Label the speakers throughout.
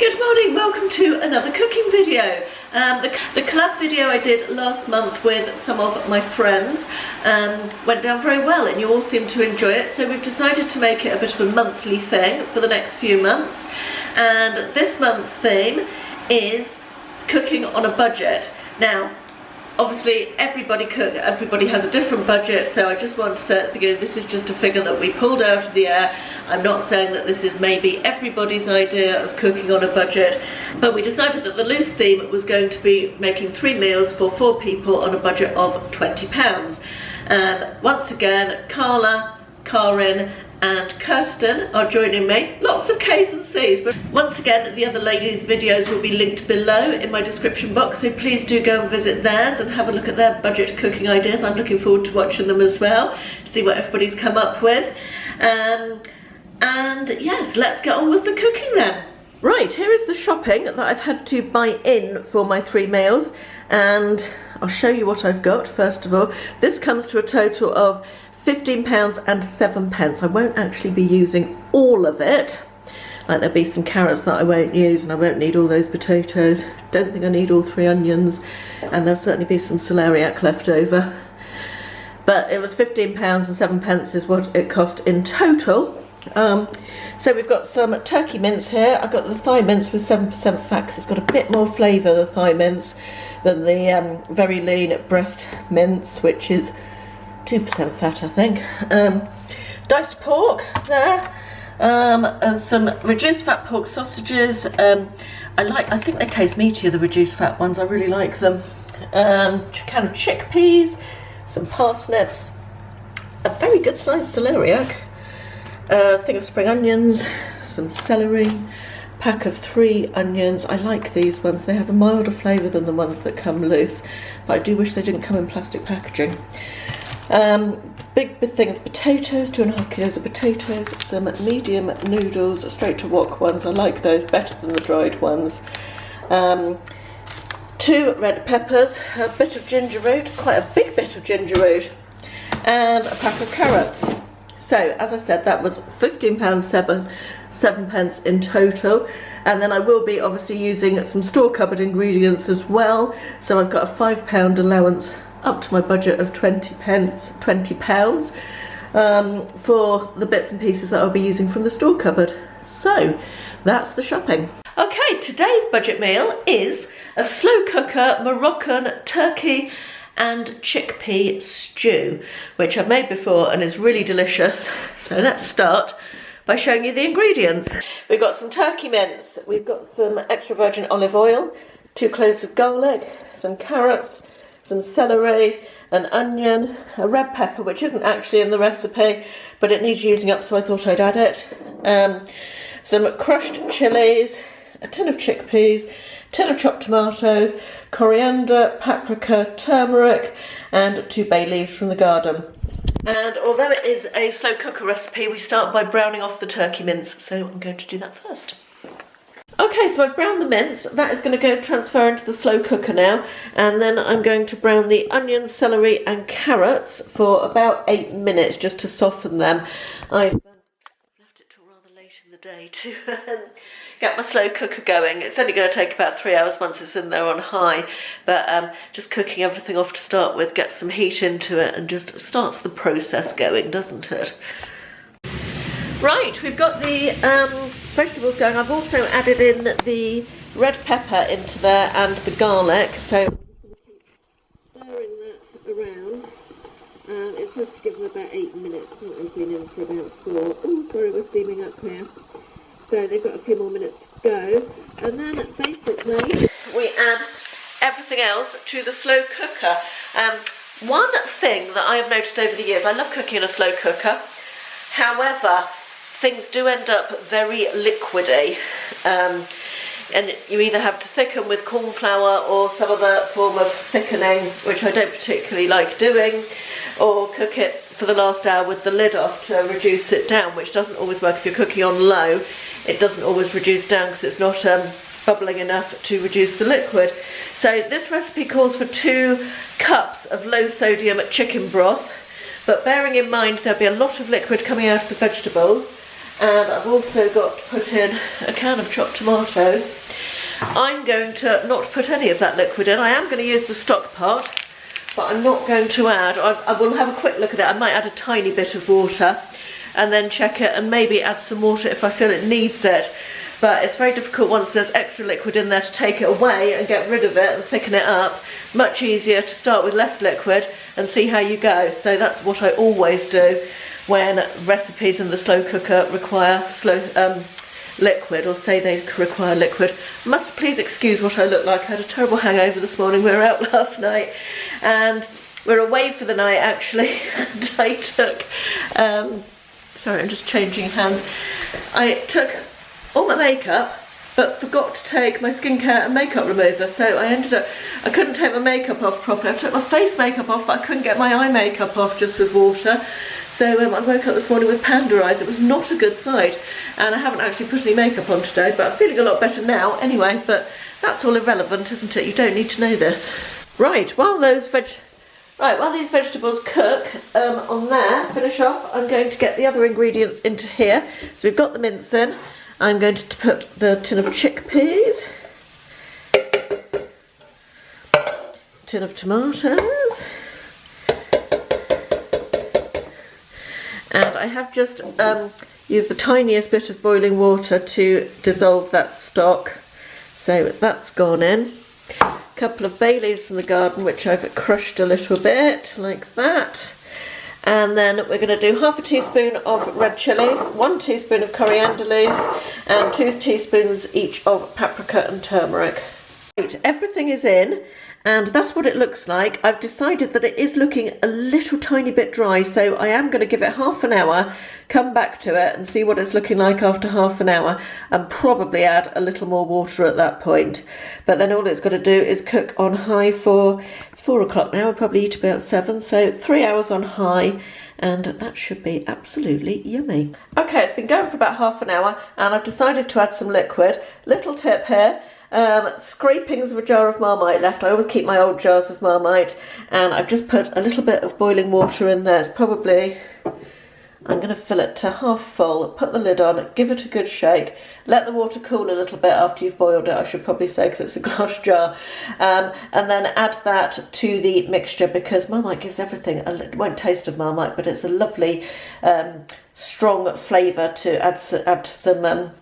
Speaker 1: Good morning, welcome to another cooking video. The collab video I did last month with some of my friends went down very well and you all seemed to enjoy it, so we've decided to make it a bit of a monthly thing for the next few months. And this month's theme is cooking on a budget. Now, obviously everybody has a different budget, so I just want to say at the beginning, this is just a figure that we pulled out of the air. I'm not saying that this is maybe everybody's idea of cooking on a budget, but we decided that the loose theme was going to be making 3 meals for 4 people on a budget of £20. Once again, Carla, Karin and Kirsten are joining me. Lots of K's and C's, but once again the other ladies' videos will be linked below in my description box, so please do go and visit theirs and have a look at their budget cooking ideas. I'm looking forward to watching them as well, to see what everybody's come up with. And yes, let's get on with the cooking then. Right, here is the shopping that I've had to buy in for my 3 meals, and I'll show you what I've got. First of all, this comes to a total of £15 and 7 pence. I won't actually be using all of it. Like, there'll be some carrots that I won't use, and I won't need all those potatoes. Don't think I need all 3 onions, and there'll certainly be some celeriac left over. But it was £15 and 7 pence is what it cost in total. So we've got some turkey mince here. I've got the thigh mince with 7% fat, 'cause it's got a bit more flavour, the thigh mince, than the very lean breast mince, which is 2% fat, I think. Diced pork there, and some reduced fat pork sausages. I think they taste meatier, the reduced fat ones. I really like them. Can of chickpeas, some parsnips, a very good sized celeriac, a thing of spring onions, some celery, pack of 3 onions. I like these ones, they have a milder flavour than the ones that come loose, but I do wish they didn't come in plastic packaging. Big thing of potatoes, 2.5 kilos of potatoes, some medium noodles, straight to wok ones. I like those better than the dried ones. 2 red peppers, a bit of ginger root, quite a big bit of ginger root, and a pack of carrots. So, as I said, that was £15 7 pence in total, and then I will be obviously using some store cupboard ingredients as well. So I've got a £5 allowance up to my budget of £20 for the bits and pieces that I'll be using from the store cupboard. So that's the shopping. Okay, today's budget meal is a slow cooker Moroccan turkey and chickpea stew, which I've made before and is really delicious. So let's start by showing you the ingredients. We've got some turkey mince, we've got some extra virgin olive oil, 2 cloves of garlic, some carrots, some celery, an onion, a red pepper, which isn't actually in the recipe, but it needs using up, so I thought I'd add it. Some crushed chilies, a tin of chickpeas, tin of chopped tomatoes, coriander, paprika, turmeric, and 2 bay leaves from the garden. And although it is a slow cooker recipe, we start by browning off the turkey mince, so I'm going to do that first. Okay, so I've browned the mince. That is going to go transfer into the slow cooker now, and then I'm going to brown the onions, celery and carrots for about 8 minutes just to soften them. I've left it till rather late in the day to get my slow cooker going. It's only going to take about 3 hours once it's in there on high, but just cooking everything off to start with gets some heat into it and just starts the process going, doesn't it? Right, we've got the vegetables going. I've also added in the red pepper into there and the garlic, so I'm just going to keep stirring that around. It says to give them about 8 minutes. I think they've been in for about 4. Oh, sorry, we're steaming up here. So they've got a few more minutes to go. And then basically we add everything else to the slow cooker. One thing that I have noticed over the years, I love cooking in a slow cooker. However, things do end up very liquidy, and you either have to thicken with corn flour or some other form of thickening, which I don't particularly like doing, or cook it for the last hour with the lid off to reduce it down, which doesn't always work. If you're cooking on low, it doesn't always reduce down because it's not bubbling enough to reduce the liquid. So this recipe calls for 2 cups of low sodium chicken broth, but bearing in mind there'll be a lot of liquid coming out of the vegetables, and I've also got to put in a can of chopped tomatoes. I'm going to not put any of that liquid in. I am going to use the stock part, but I'm not going to add. I will have a quick look at it. I might add a tiny bit of water and then check it, and maybe add some water if I feel it needs it. But it's very difficult once there's extra liquid in there to take it away and get rid of it and thicken it up. Much easier to start with less liquid and see how you go. So that's what I always do when recipes in the slow cooker require liquid, or say they require liquid. Must please excuse what I look like. I had a terrible hangover this morning. We were out last night and we're away for the night actually, and I took sorry, I'm just changing hands. I took all my makeup but forgot to take my skincare and makeup remover, so I couldn't take my makeup off properly. I took my face makeup off, but I couldn't get my eye makeup off just with water. So I woke up this morning with panda eyes. It was not a good sight, and I haven't actually put any makeup on today, but I'm feeling a lot better now anyway. But that's all irrelevant, isn't it? You don't need to know this. Right, while these vegetables cook on there, finish off, I'm going to get the other ingredients into here. So we've got the mince in. I'm going to put the tin of chickpeas, tin of tomatoes, and I have just used the tiniest bit of boiling water to dissolve that stock, so that's gone in. A couple of bay leaves from the garden which I've crushed a little bit like that, and then we're going to do half a teaspoon of red chillies, 1 teaspoon of coriander leaf, and 2 teaspoons each of paprika and turmeric. Right, everything is in, and that's what it looks like. I've decided that it is looking a little tiny bit dry, so I am going to give it half an hour, come back to it and see what it's looking like after half an hour, and probably add a little more water at that point. But then all it's got to do is cook on high for, it's 4 o'clock now, we'll probably eat about 7, so 3 hours on high, and that should be absolutely yummy. Okay, it's been going for about half an hour, and I've decided to add some liquid. Little tip here. Scrapings of a jar of Marmite left. I always keep my old jars of Marmite, and I've just put a little bit of boiling water in there. It's probably, I'm going to fill it to half full, put the lid on, give it a good shake, let the water cool a little bit after you've boiled it, I should probably say, because it's a glass jar, and then add that to the mixture, because Marmite gives everything, it won't taste of Marmite, but it's a lovely strong flavour to add some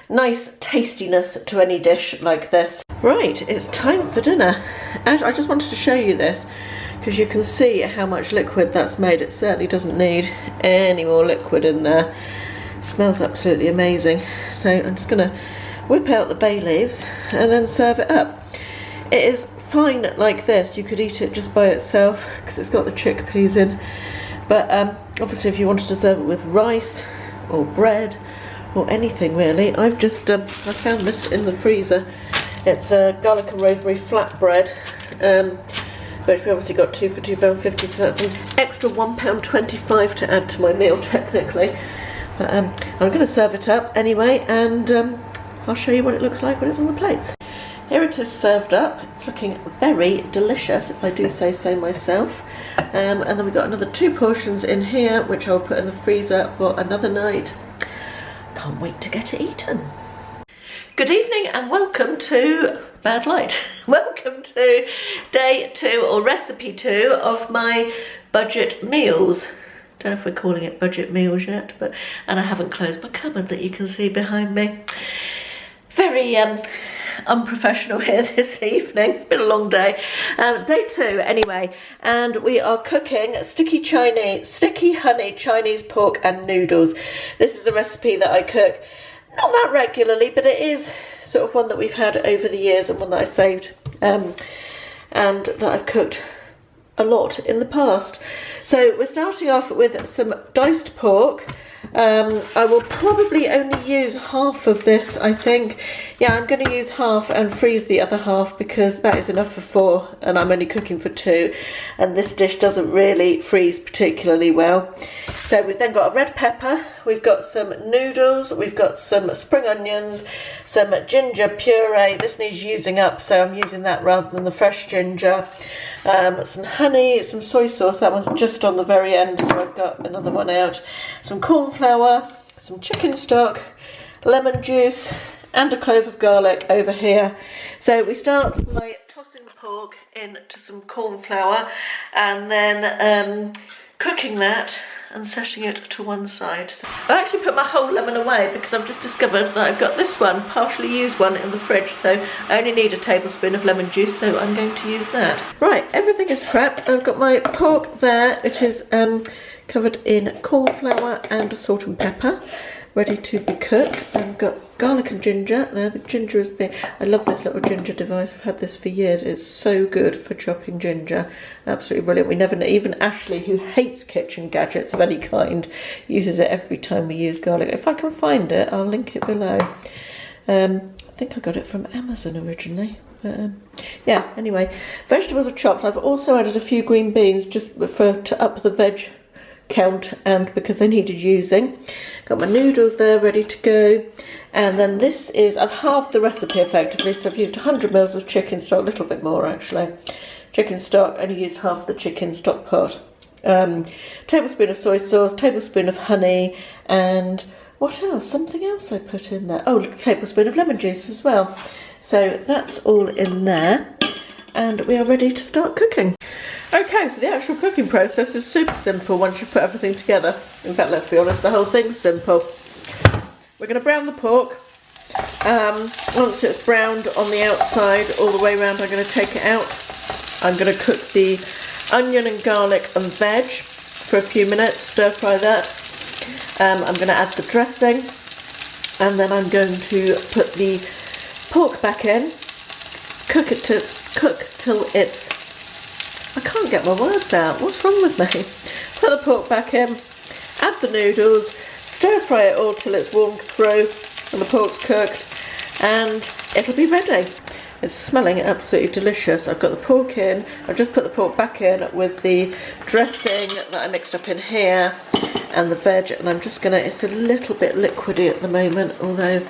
Speaker 1: nice tastiness to any dish like this. Right, it's time for dinner. And I just wanted to show you this because you can see how much liquid that's made. It certainly doesn't need any more liquid in there. It smells absolutely amazing. So I'm just going to whip out the bay leaves and then serve it up. It is fine like this. You could eat it just by itself because it's got the chickpeas in. But obviously if you wanted to serve it with rice or bread or anything really, I've just I found this in the freezer. It's a garlic and rosemary flatbread, which we obviously got 2 for £2.50, so that's an extra £1.25 to add to my meal technically. But I'm going to serve it up anyway, and I'll show you what it looks like when it's on the plates. Here it is served up. It's looking very delicious, if I do say so myself. And then we've got another 2 portions in here, which I'll put in the freezer for another night. Can't wait to get it eaten. Good evening and welcome to Bad Light. Welcome to day 2 or recipe 2 of my budget meals. Don't know if we're calling it budget meals yet, but and I haven't closed my cupboard that you can see behind me. Very unprofessional here this evening. It's been a long day. Day 2 anyway, and we are cooking sticky honey Chinese pork and noodles. This is a recipe that I cook not that regularly, but it is sort of one that we've had over the years and one that I saved and that I've cooked a lot in the past. So we're starting off with some diced pork. I will probably only use half of this, I think. Yeah, I'm going to use half and freeze the other half because that is enough for 4 and I'm only cooking for 2, and this dish doesn't really freeze particularly well. So we've then got a red pepper, we've got some noodles, we've got some spring onions, some ginger puree. This needs using up, so I'm using that rather than the fresh ginger. Some honey, some soy sauce, that one's just on the very end, so I've got another one out. Some corn flour, some chicken stock, lemon juice, and a clove of garlic over here. So we start by tossing the pork into some corn flour and then cooking that and setting it to one side. I actually put my whole lemon away because I've just discovered that I've got this one, partially used one, in the fridge, so I only need a tablespoon of lemon juice, so I'm going to use that. Right, everything is prepped. I've got my pork there. It is covered in corn flour and salt and pepper, ready to be cooked. I've got garlic and ginger. Now the ginger has been, I love this little ginger device. I've had this for years. It's so good for chopping ginger. Absolutely brilliant. We never know, even Ashley, who hates kitchen gadgets of any kind, uses it every time we use garlic. If I can find it, I'll link it below. I think I got it from Amazon originally. But, yeah, anyway, vegetables are chopped. I've also added a few green beans just to up the veg count and because they needed using. Got my noodles there ready to go, and then this is, I've halved the recipe effectively, so I've used 100 mils of chicken stock, a little bit more actually. Chicken stock, only used half the chicken stock pot. Tablespoon of soy sauce, tablespoon of honey, and what else? Something else I put in there. Oh, a tablespoon of lemon juice as well. So that's all in there, and we are ready to start cooking. Okay, so the actual cooking process is super simple once you put everything together. In fact, let's be honest, the whole thing's simple. We're going to brown the pork. Once it's browned on the outside all the way around, I'm going to take it out. I'm going to cook the onion and garlic and veg for a few minutes, stir fry that. I'm going to add the dressing, and then I'm going to put the pork back in, cook till it's, I can't get my words out. What's wrong with me? Put the pork back in, add the noodles, stir fry it all till it's warmed through and the pork's cooked, and it'll be ready. It's smelling absolutely delicious. I've got the pork in. I've just put the pork back in with the dressing that I mixed up in here and the veg, and I'm just gonna, it's a little bit liquidy at the moment, although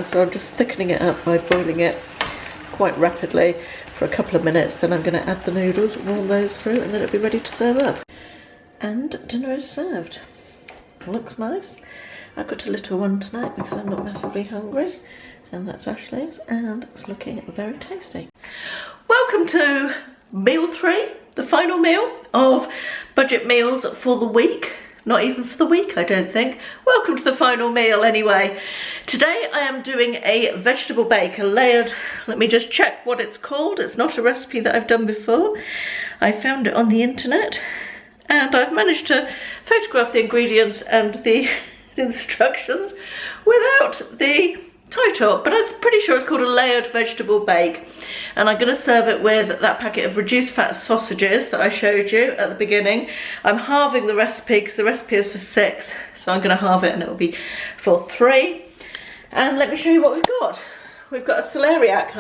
Speaker 1: so I'm just thickening it up by boiling it quite rapidly for a couple of minutes. Then I'm going to add the noodles, warm those through, and then it'll be ready to serve up. And dinner is served. Looks nice. I got a little one tonight because I'm not massively hungry, and that's Ashley's, and it's looking very tasty. Welcome to meal 3, the final meal of budget meals for the week. Not even for the week, I don't think. Welcome to the final meal anyway. Today I am doing a vegetable bake, a layered, let me just check what it's called. It's not a recipe that I've done before. I found it on the internet, and I've managed to photograph the ingredients and the instructions without the title, but I'm pretty sure it's called a layered vegetable bake. And I'm going to serve it with that packet of reduced fat sausages that I showed you at the beginning. I'm halving the recipe because the recipe is for 6, so I'm going to halve it and it will be for 3. And let me show you what we've got. We've got a celeriac.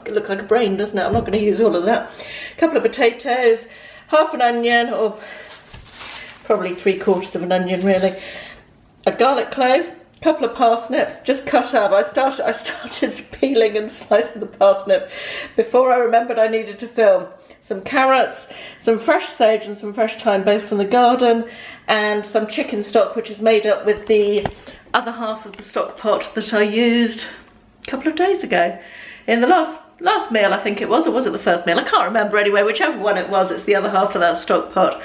Speaker 1: It looks like a brain, doesn't it? I'm not going to use all of that. A couple of potatoes, half an onion, or probably 3/4 of an onion really. A garlic clove, a couple of parsnips, just cut up. I started peeling and slicing the parsnip before I remembered I needed to film. Some carrots, some fresh sage and some fresh thyme, both from the garden, and some chicken stock, which is made up with the other half of the stock pot that I used a couple of days ago. In the last meal, I think it was, or was it the first meal? I can't remember anyway, whichever one it was, it's the other half of that stock pot.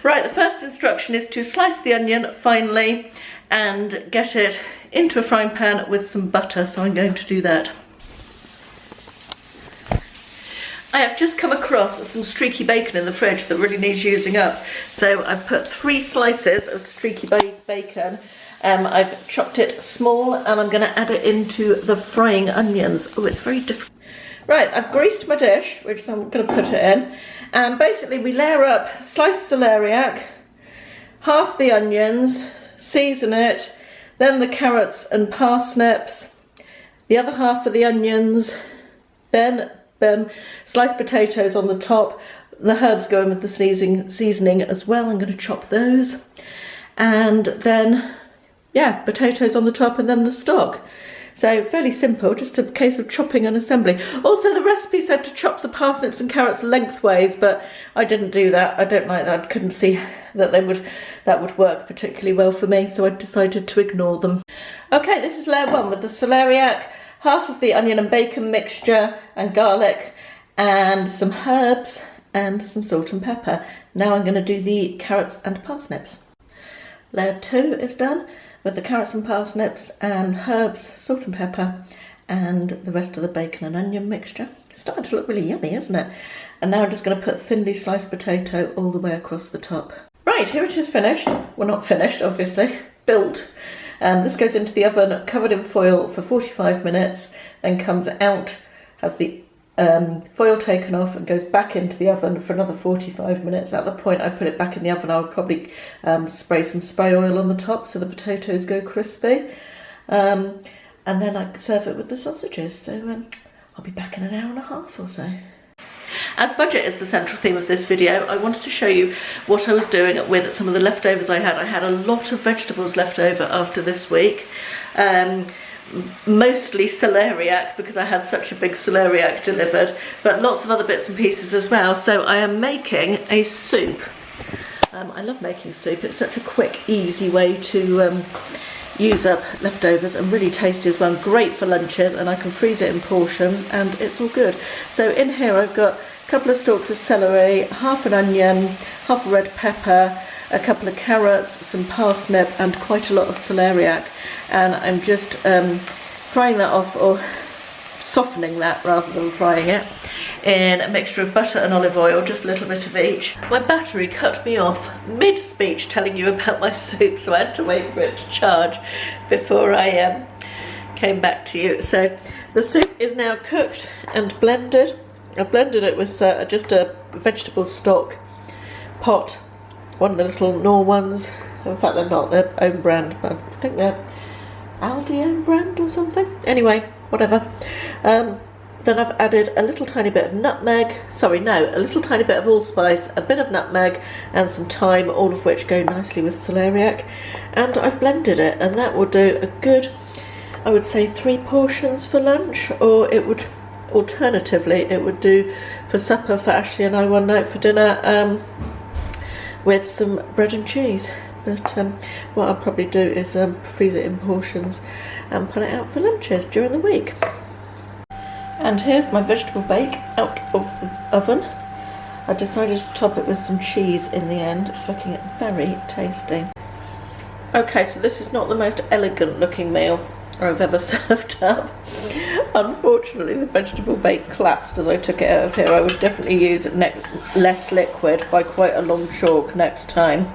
Speaker 1: Right, the first instruction is to slice the onion finely and get it into a frying pan with some butter, so I'm going to do that. I have just come across some streaky bacon in the fridge that really needs using up, so I've put 3 slices of streaky bacon. I've chopped it small, and I'm going to add it into the frying onions. Oh, it's very different. Right, I've greased my dish, which I'm going to put it in, and basically we layer up sliced celeriac, half the onions, season it, then the carrots and parsnips, the other half of the onions, then sliced potatoes on the top. The herbs go in with the seasoning as well. I'm going to chop those, and then yeah, potatoes on the top, and then the stock. So fairly simple, just a case of chopping and assembling. Also, the recipe said to chop the parsnips and carrots lengthways, but I didn't do that. I don't like that. I couldn't see that that would work particularly well for me, so I decided to ignore them. Okay, this is layer 1 with the celeriac, half of the onion and bacon mixture and garlic and some herbs and some salt and pepper. Now I'm going to do the carrots and parsnips. Layer 2 is done with the carrots and parsnips and herbs, salt and pepper and the rest of the bacon and onion mixture. It's starting to look really yummy, isn't it? And now I'm just going to put thinly sliced potato all the way across the top. Right, here it is finished. Well, not finished, obviously, built. This goes into the oven covered in foil for 45 minutes, then comes out, has the foil taken off and goes back into the oven for another 45 minutes. At the point I put it back in the oven, I would probably spray some spray oil on the top so the potatoes go crispy. And then I serve it with the sausages. So I'll be back in an hour and a half or so. As budget is the central theme of this video, I wanted to show you what I was doing with some of the leftovers I had. I had a lot of vegetables left over after this week. Mostly celeriac because I had such a big celeriac delivered, but lots of other bits and pieces as well. So I am making a soup. I love making soup. It's such a quick, easy way to use up leftovers and really tasty as well. Great for lunches, and I can freeze it in portions and it's all good. So in here I've got a couple of stalks of celery, half an onion, half a red pepper, a couple of carrots, some parsnip and quite a lot of celeriac, and I'm just frying that off, or softening that rather than frying it, in a mixture of butter and olive oil, just a little bit of each. My battery cut me off mid-speech telling you about my soup, so I had to wait for it to charge before I came back to you. So the soup is now cooked and blended. I blended it with just a vegetable stock pot, one of the little Knorr ones. In fact, they're not their own brand, but I think they're Aldi own brand or something. Anyway, whatever. Then I've added a little tiny bit of nutmeg, a little tiny bit of allspice, a bit of nutmeg and some thyme, all of which go nicely with celeriac. And I've blended it, and that will do a good, I would say 3 portions for lunch, or it would, alternatively, it would do for supper for Ashley and I one night for dinner, with some bread and cheese. But what I'll probably do is freeze it in portions and pull it out for lunches during the week. And here's my vegetable bake out of the oven. I decided to top it with some cheese in the end. It's looking very tasty. Okay, so this is not the most elegant looking meal I've ever served up. Unfortunately, the vegetable bake collapsed as I took it out of here. I would definitely use less liquid by quite a long chalk next time.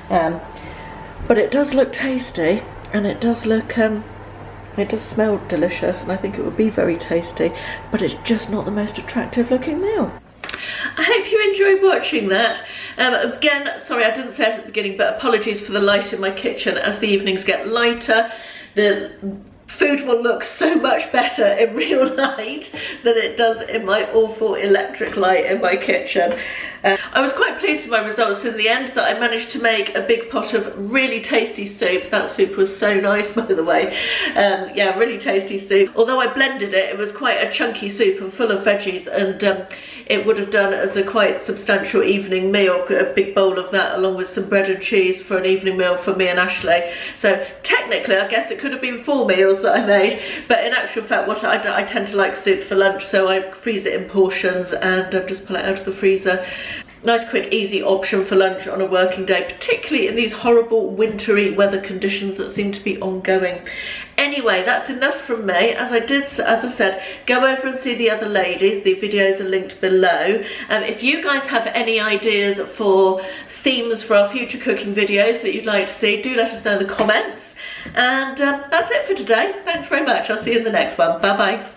Speaker 1: But it does look tasty, and it does look, it does smell delicious, and I think it would be very tasty, but it's just not the most attractive looking meal. I hope you enjoyed watching that. Again, sorry I didn't say it at the beginning, but apologies for the light in my kitchen. As the evenings get lighter, the food will look so much better in real light than it does in my awful electric light in my kitchen. I was quite pleased with my results in the end, that I managed to make a big pot of really tasty soup. That soup was so nice, by the way. Yeah, really tasty soup. Although I blended it, it was quite a chunky soup and full of veggies, and it would have done as a quite substantial evening meal, a big bowl of that along with some bread and cheese for an evening meal for me and Ashley. So technically I guess it could have been 4 meals that I made, but in actual fact what I tend to like soup for lunch, so I freeze it in portions and just pull it out of the freezer. Nice, quick, easy option for lunch on a working day, particularly in these horrible wintry weather conditions that seem to be ongoing. Anyway, that's enough from me. As I said, go over and see the other ladies. The videos are linked below. If you guys have any ideas for themes for our future cooking videos that you'd like to see, do let us know in the comments. And that's it for today. Thanks very much. I'll see you in the next one. Bye bye.